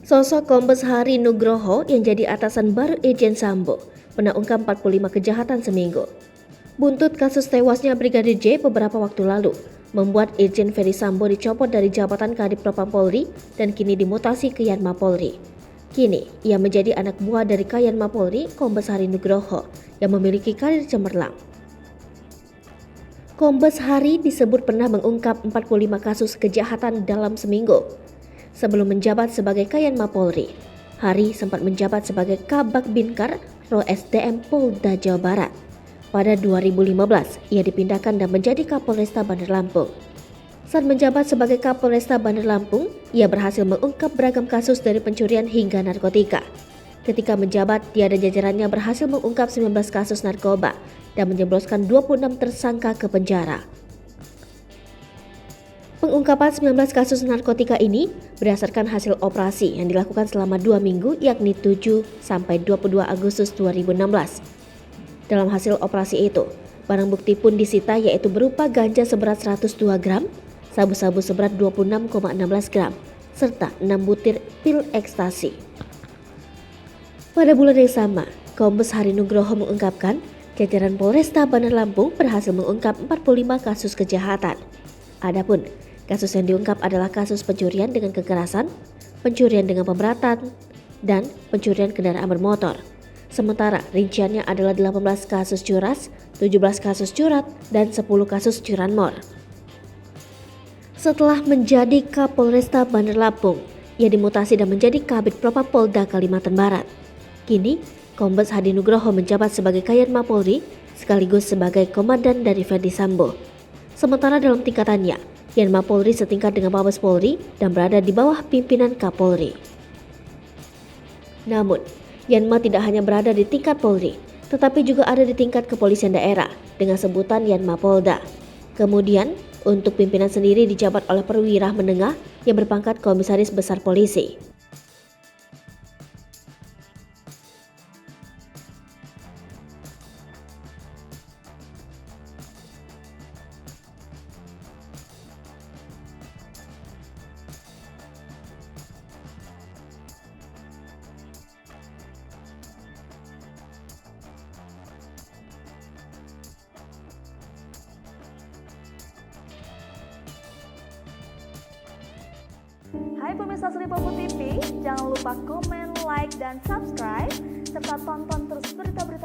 Sosok Kombes Hari Nugroho yang jadi atasan baru Irjen Sambo pernah ungkap 45 kejahatan seminggu. Buntut kasus tewasnya Brigadir J beberapa waktu lalu membuat Irjen Ferry Sambo dicopot dari jabatan Kadif Propam Polri dan kini dimutasi ke Yanma Polri. Kini ia menjadi anak buah dari Kayanma Polri, Kombes Hari Nugroho yang memiliki karir cemerlang. Kombes Hari disebut pernah mengungkap 45 kasus kejahatan dalam seminggu. Sebelum menjabat sebagai Kayanma Polri, Hari sempat menjabat sebagai Kabak Binkar Ro SDM Polda Jawa Barat. Pada 2015, ia dipindahkan dan menjadi Kapolresta Bandar Lampung. Saat menjabat sebagai Kapolresta Bandar Lampung, ia berhasil mengungkap beragam kasus dari pencurian hingga narkotika. Ketika menjabat, dia dan jajarannya berhasil mengungkap 19 kasus narkoba dan menjebloskan 26 tersangka ke penjara. Pengungkapan 19 kasus narkotika ini berdasarkan hasil operasi yang dilakukan selama 2 minggu yakni 7 sampai 22 Agustus 2016. Dalam hasil operasi itu, barang bukti pun disita yaitu berupa ganja seberat 102 gram, sabu-sabu seberat 26,16 gram, serta 6 butir pil ekstasi. Pada bulan yang sama, Kombes Hari Nugroho mengungkapkan jajaran Polresta Bandar Lampung berhasil mengungkap 45 kasus kejahatan. Adapun kasus yang diungkap adalah kasus pencurian dengan kekerasan, pencurian dengan pemberatan, dan pencurian kendaraan bermotor. Sementara rinciannya adalah 18 kasus curas, 17 kasus curat, dan 10 kasus curanmor. Setelah menjadi Kapolresta Bandar Lampung, ia dimutasi dan menjadi Kabid Propam Polda Kalimantan Barat. Kini, Kombes Hari Nugroho menjabat sebagai Kayanma Polri sekaligus sebagai komandan dari Ferdy Sambo. Sementara dalam tingkatannya, Yanma Polri setingkat dengan Mabes Polri dan berada di bawah pimpinan Kapolri. Namun, Yanma tidak hanya berada di tingkat Polri, tetapi juga ada di tingkat kepolisian daerah dengan sebutan Yanma Polda. Kemudian, untuk pimpinan sendiri dijabat oleh perwira menengah yang berpangkat Komisaris Besar Polisi. Hai pemirsa Selipopo TV, jangan lupa komen, like, dan subscribe, serta tonton terus berita-berita